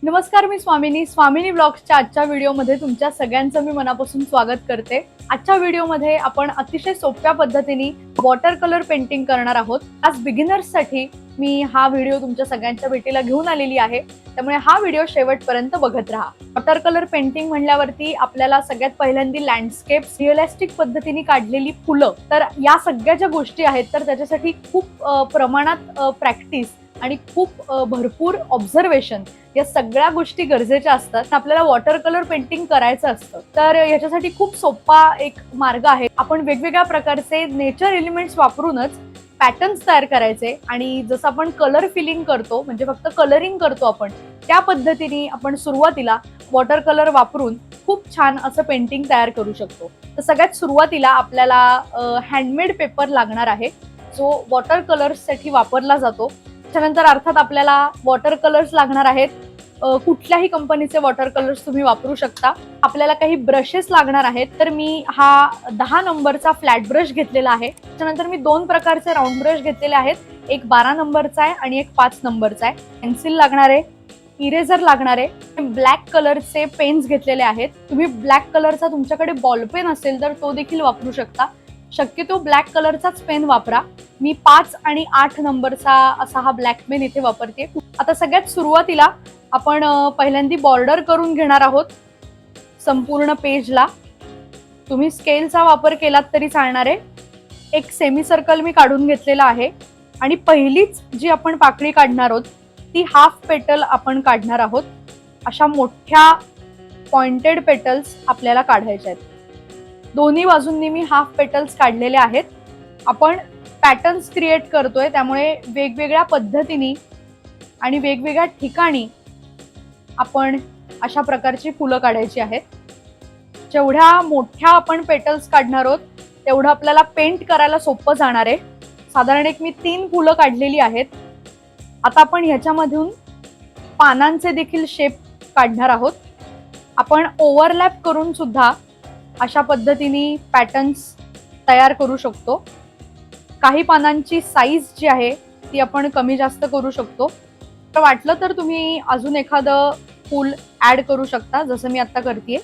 नमस्कार, मी स्वामिनी ब्लॉग्सच्या आजच्या व्हिडिओमध्ये तुमच्या सगळ्यांचं मी मनापासून स्वागत करते। आजच्या व्हिडिओमध्ये आपण अतिशय सोप्या पद्धतीने वॉटर कलर पेंटिंग करणार आहोत। आज बिगिनर्ससाठी मी हा व्हिडिओ तुमच्या सगळ्यांच्या भेटीला घेऊन आलेली आहे, त्यामुळे हा व्हिडिओ शेवटपर्यंत बघत राहा। वॉटर कलर पेंटिंग म्हणल्यावरती आपल्याला सगळ्यात पहिल्यांदा लँडस्केप्स, रिअलिस्टिक पद्धतीने काढलेली फुलं, तर या सगळ्या ज्या गोष्टी आहेत तर त्याच्यासाठी खूप प्रमाणात प्रॅक्टिस आणि खूप भरपूर ऑब्झर्वेशन या सगळ्या गोष्टी गरजेच्या असतात। आपल्याला वॉटर कलर पेंटिंग करायचं असतं तर याच्यासाठी खूप सोपा एक मार्ग आहे। आपण वेगवेगळ्या प्रकारचे नेचर एलिमेंट्स वापरूनच पॅटर्न्स तयार करायचे आणि जसं आपण कलर फिलिंग करतो म्हणजे फक्त कलरिंग करतो आपण, त्या पद्धतीने आपण सुरुवातीला वॉटर कलर वापरून खूप छान असं पेंटिंग तयार करू शकतो। तर सगळ्यात सुरुवातीला आपल्याला हँडमेड पेपर लागणार आहे, जो वॉटर कलर्ससाठी वापरला जातो। त्यानंतर अर्थात आपल्याला वॉटर कलर्स लागणार आहेत, कुठल्याही कंपनीचे वॉटर कलर्स तुम्ही वापरू शकता। आपल्याला काही ब्रशेस लागणार आहेत, तर मी हा 10 नंबरचा फ्लॅट ब्रश घेतलेला आहे। त्यानंतर मी 2 प्रकारचे राऊंड ब्रश घेतलेले आहेत, एक 12 नंबरचा आहे आणि एक 5 नंबरचा आहे। पेन्सिल लागणार आहे, इरेजर लागणार आहे, ब्लॅक कलरचे पेन्स घेतलेले आहेत। तुम्ही ब्लॅक कलरचा तुमच्याकडे बॉल पेन असेल तर तो देखील वापरू शकता, शक्यतो ब्लॅक कलरचाच पेन वापरा। मी 5 आणि 8 नंबरचा असा हा ब्लॅक पेन इथे वापरते। आता सगळ्यात सुरुवातीला आपण पहिल्यांदा बॉर्डर करून घेणार आहोत संपूर्ण पेजला। तुम्ही स्केलचा वापर केलात तरी चालणार आहे। एक सेमी सर्कल मी काढून घेतलेला आहे आणि पहिलीच जी आपण पाकळी काढणार आहोत ती हाफ पेटल आपण काढणार आहोत। अशा मोठ्या पॉइंटेड पेटल्स आपल्याला काढायचे आहेत। दोन्ही बाजूंनी मी हाफ पेटल्स काढलेले आहेत। आपण पॅटर्न्स क्रिएट करतोय, त्यामुळे वेगवेगळ्या पद्धतीने आणि वेगवेगळ्या ठिकाणी आपण अशा प्रकारची फुलं काढायची आहेत। जेवढ्या मोठ्या आपण पेटल्स काढणार आहोत तेवढं आपल्याला पेंट करायला सोपं जाणार आहे। साधारण एक मी 3 फुलं काढलेली आहेत। आता आपण ह्याच्यामधून पानांचे देखील शेप काढणार आहोत। आपण ओव्हरलॅप करून सुद्धा अशा पद्धतीने पॅटर्न्स तयार करू शकतो। काही पानांची साईज जी आहे ती आपण कमी जास्त करू शकतो, तर वाटलं तर तुम्ही अजून एखादं फूल ऍड करू शकता, जसं मी आता करतेय।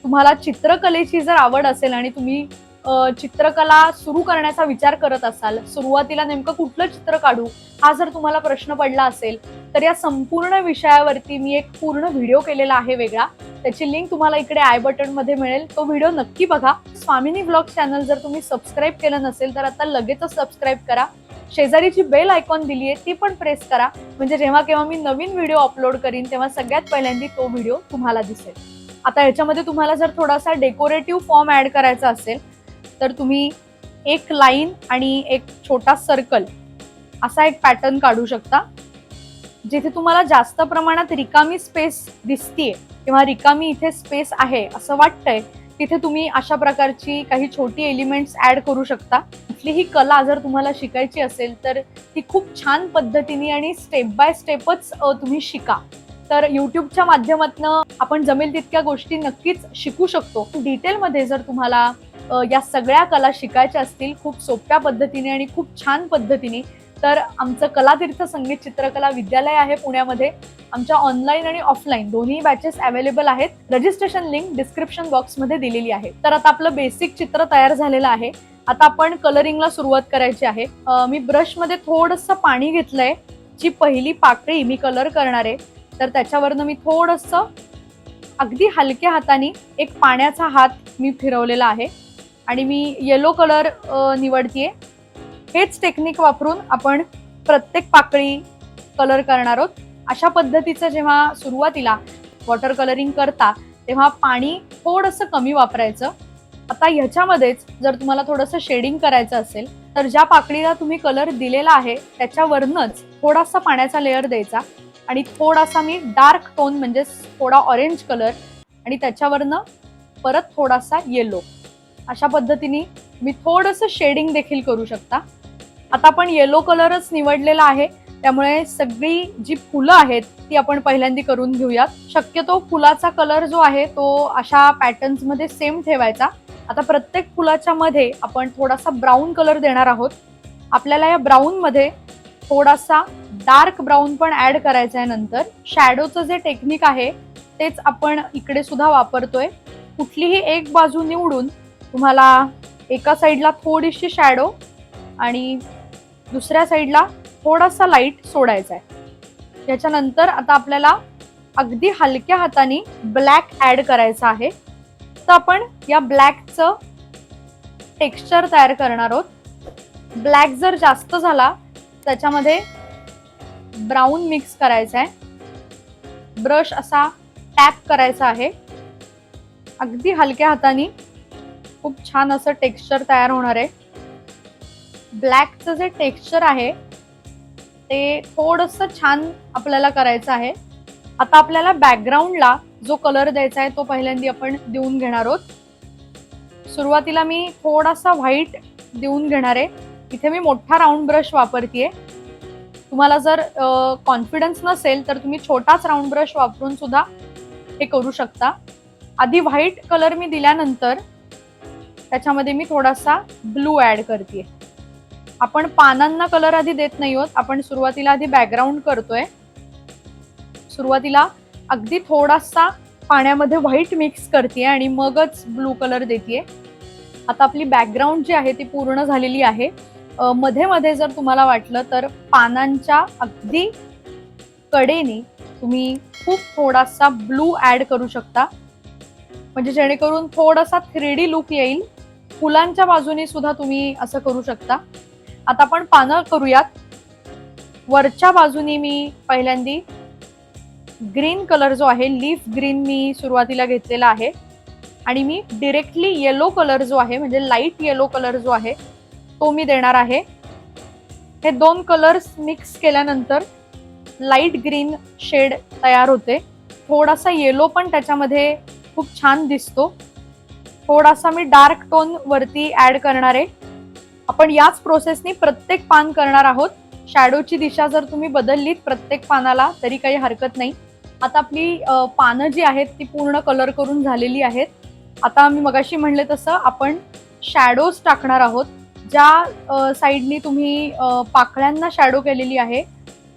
तुम्हाला चित्रकलेची जर आवड असेल आणि तुम्ही चित्रकला सुरू करण्याचा विचार करत असाल, सुरुवातीला नेमकं कुठलं चित्र काढू हा जर तुम्हाला प्रश्न पडला असेल, तर या संपूर्ण विषयावरती मी एक पूर्ण व्हिडिओ केलेला आहे वेगळा, त्याची लिंक तुम्हाला इकडे आय बटन मध्ये मिळेल, तो व्हिडिओ नक्की बघा। स्वामिनी ब्लॉग्स चॅनल जर तुम्ही सबस्क्राईब केलं नसेल तर आता लगेचच सबस्क्राईब करा। शेजारी जी बेल आयकॉन दिली आहे ती पण प्रेस करा, म्हणजे जेव्हा केव्हा मी नवीन व्हिडिओ अपलोड करीन तेव्हा सगळ्यात पहिल्यांदा तो व्हिडिओ तुम्हाला दिसेल। आता याच्यामध्ये तुम्हाला जर थोडासा डेकोरेटिव्ह फॉर्म ऍड करायचा असेल तर तुम्ही एक लाईन आणि एक छोटा सर्कल असा एक पॅटर्न काढू शकता। जिथे तुम्हाला जास्त प्रमाणात रिकामी स्पेस दिसतीये किंवा रिकामी इथे स्पेस आहे असं वाटतंय, तिथे तुम्ही अशा प्रकारची काही छोटी एलिमेंट्स ऍड करू शकता। कुठलीही कला जर तुम्हाला शिकायची असेल तर ती खूप छान पद्धतीने आणि स्टेप बाय स्टेपच तुम्ही शिका। तर युट्यूबच्या माध्यमातून आपण जमेल तितक्या गोष्टी नक्कीच शिकू शकतो। डिटेलमध्ये जर तुम्हाला या सगळ्या कला शिकायच्या असतील खूप सोप्या पद्धतीने आणि खूप छान पद्धतीने, तर आमचं कलातीर्थ संगीत चित्रकला विद्यालय आहे पुण्यामध्ये। आमच्या ऑनलाईन आणि ऑफलाईन दोन्ही बॅचेस अवेलेबल आहेत। रजिस्ट्रेशन लिंक डिस्क्रिप्शन बॉक्स मध्ये दिलेली आहे। तर आता आपलं बेसिक चित्र तयार झालेलं आहे। आता आपण कलरिंगला सुरुवात करायची आहे। मी ब्रश मध्ये थोडंसं पाणी घेतलंय। जी पहिली पाकळी मी कलर करणार आहे तर त्याच्यावरनं मी थोडंसं अगदी हलक्या हाताने एक पाण्याचा हात मी फिरवलेला आहे आणि मी येलो कलर निवडतीये। हेच टेक्निक वापरून आपण प्रत्येक पाकळी कलर करणार आहोत। अशा पद्धतीचं जेव्हा सुरुवातीला वॉटर कलरिंग करता तेव्हा पाणी थोडंसं कमी वापरायचं। आता ह्याच्यामध्येच जर तुम्हाला थोडंसं शेडिंग करायचं असेल तर ज्या पाकळीला तुम्ही कलर दिलेला आहे त्याच्यावरनच थोडासा पाण्याचा लेअर द्यायचा आणि थोडासा मी डार्क टोन म्हणजे थोडा ऑरेंज कलर आणि त्याच्यावरनं परत थोडासा येलो, अशा पद्धतीने मी थोडंसं शेडिंग देखील करू शकता। आता आपण येलो कलरच निवडलेला आहे, त्यामुळे सगळी जी फुलं आहेत ती आपण पहिल्यांदा करून घेऊयात। शक्यतो फुलाचा कलर जो आहे तो अशा पॅटर्न्स मध्ये सेम ठेवायचा। आता प्रत्येक फुलाच्या मध्ये आपण थोडासा ब्राऊन कलर देणार आहोत। आपल्याला या ब्राऊन मध्ये थोडासा डार्क ब्राऊन पण ऍड करायचं आहे. नंतर शॅडोचं जे टेक्निक आहे तेच आपण इकडे सुद्धा वापरतोय. कुठलीही एक बाजू निवडून तुम्हाला एका साईडला थोडीशी शॅडो आणि दुसऱ्या साईडला थोडासा लाईट सोडायचा आहे. याच्यानंतर आता आपल्याला अगदी हलक्या हाताने ब्लॅक ऍड करायचा आहे. तर आपण या ब्लॅकचं टेक्स्चर तयार करणार आहोत. ब्लॅक जर जास्त झाला त्याच्यामध्ये ब्राऊन मिक्स करायचा आहे. ब्रश असा टॅप करायचा आहे. अगदी हलक्या हाताने खूप छान असं टेक्स्चर तयार होणार आहे. ब्लॅकचं जे टेक्स्चर आहे ते थोडंसं छान आपल्याला करायचं आहे. आता आपल्याला बॅकग्राऊंडला जो कलर द्यायचा आहे तो पहिल्यांदा आपण देऊन घेणार आहोत. सुरुवातीला मी थोडासा व्हाईट देऊन घेणार आहे. इथे मी मोठा राऊंड ब्रश वापरतेय. तुम्हाला जर कॉन्फिडन्स नसेल तर तुम्ही छोटाच राऊंड ब्रश वापरून सुद्धा हे करू शकता. आधी व्हाईट कलर मी दिल्यानंतर त्याच्यामध्ये मी थोडासा ब्लू ऍड करतेय. आपण पानांना कलर आधी देत नाही आहोत. आपण सुरुवातीला आधी बॅकग्राऊंड करतोय. सुरुवातीला अगदी थोडासा पाण्यामध्ये व्हाईट मिक्स करतेय आणि मगच ब्लू कलर देतेय. आता आपली बॅकग्राऊंड जी आहे ती पूर्ण झालेली आहे. मध्ये मध्ये जर तुम्हाला वाटलं तर पानांच्या अगदी कडेने तुम्ही खूप थोडासा ब्लू ऍड करू शकता, म्हणजे जेणेकरून थोडासा 3D लुक येईल. फुलांच्या बाजूने सुद्धा तुम्ही असं करू शकता. आता आपण पानं करूयात. वरच्या बाजूनी मी पहिल्यांदा ग्रीन कलर जो आहे लीफ ग्रीन मी सुरुवातीला घेतलेला आहे आणि मी डिरेक्टली येलो कलर जो आहे म्हणजे लाईट येलो कलर जो आहे तो मी देणार आहे. हे दोन कलर्स मिक्स केल्यानंतर लाईट ग्रीन शेड तयार होते. थोडासा येलो पण त्याच्यामध्ये खूप छान दिसतो. थोडासा मी डार्क टोन वरती ऍड करणार आहे. आपण याच प्रोसेसनी प्रत्येक पान करणार आहोत. शॅडोची दिशा जर तुम्ही बदललीत प्रत्येक पानाला तरी काही हरकत नाही. आता आपली पानं जी आहेत ती पूर्ण कलर करून झालेली आहेत. आता मी मगाशी म्हणले तसं आपण शॅडोज टाकणार आहोत. ज्या साईडनी तुम्ही पाकळ्यांना शॅडो केलेली आहे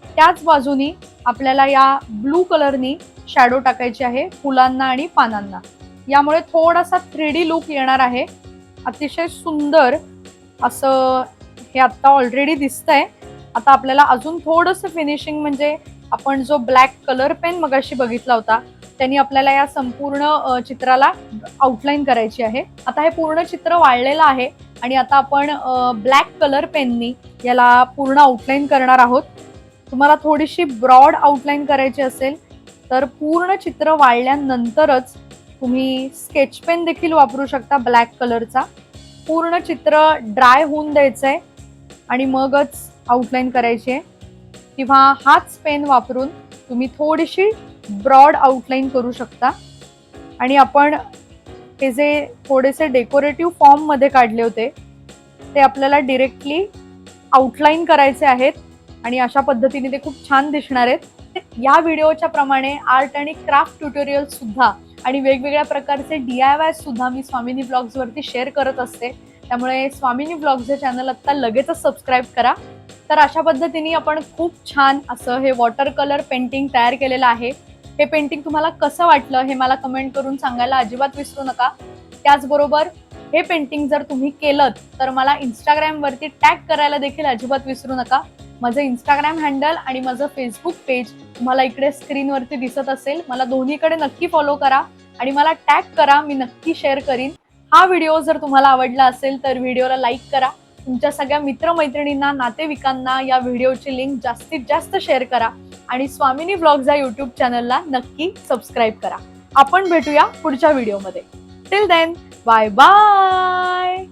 त्याच बाजूनी आपल्याला या ब्लू कलरनी शॅडो टाकायची आहे फुलांना आणि पानांना. यामुळे थोडासा 3D लुक येणार आहे. अतिशय सुंदर असं हे आता ऑलरेडी दिसतंय. आता आपल्याला अजून थोडंसं फिनिशिंग म्हणजे आपण जो ब्लॅक कलर पेन मगाशी बघितला होता त्यांनी आपल्याला या संपूर्ण चित्राला आउटलाईन करायची आहे. आता हे पूर्ण चित्र वाळलेलं आहे आणि आता आपण ब्लॅक कलर पेननी याला पूर्ण आउटलाईन करणार आहोत. तुम्हाला थोडीशी ब्रॉड आउटलाईन करायची असेल तर पूर्ण चित्र वाळल्यानंतरच तुम्ही स्केच पेन देखील वापरू शकता ब्लॅक कलरचा. पूर्ण चित्र ड्राय होऊन द्यायचंय आणि मगच आउटलाईन करायची आहे. किंवा हाच पेन वापरून तुम्ही थोडीशी ब्रॉड आउटलाईन करू शकता. आणि आपण हे जे थोडेसे डेकोरेटिव्ह फॉर्म मध्ये काढले होते ते आपल्याला डिरेक्टली आउटलाईन करायचे आहेत आणि अशा पद्धतीने ते खूप छान दिसणार आहेत. या व्हिडिओच्या प्रमाणे आर्ट आणि क्राफ्ट ट्युटोरियल सुद्धा आणि वेगवेगळ्या प्रकारचे DIY सुद्धा मी स्वामिनी ब्लॉग्स वरती शेअर करत असते. त्यामुळे स्वामिनी ब्लॉग्स हे चॅनल आता लगेचच सबस्क्राईब करा. तर अशा पद्धतीने आपण खूप छान असं हे वॉटर कलर पेंटिंग तयार केलेलं आहे. हे पेंटिंग तुम्हाला कसं वाटलं हे मला कमेंट करून सांगायला अजिबात विसरू नका. त्याचबरोबर हे पेंटिंग जर तुम्ही केलं तर मला इंस्टाग्राम वरती टॅग करायला देखील अजिबात विसरू नका. माझं इंस्टाग्राम हँडल आणि माझं फेसबुक पेज तुम्हाला इकडे स्क्रीनवरती दिसत असेल. मला दोन्हीकडे नक्की फॉलो करा आणि मला टॅग करा. मी नक्की शेअर करीन. हा व्हिडिओ जर तुम्हाला आवडला असेल तर व्हिडिओला लाईक करा. तुमच्या सगळ्या मित्रमैत्रिणींना नातेवाईकांना या व्हिडिओची लिंक जास्तीत जास्त शेअर करा आणि स्वामिनी ब्लॉग्स या यूट्यूब चॅनलला नक्की सबस्क्राईब करा. आपण भेटूया पुढच्या व्हिडिओमध्ये. Till then bye bye.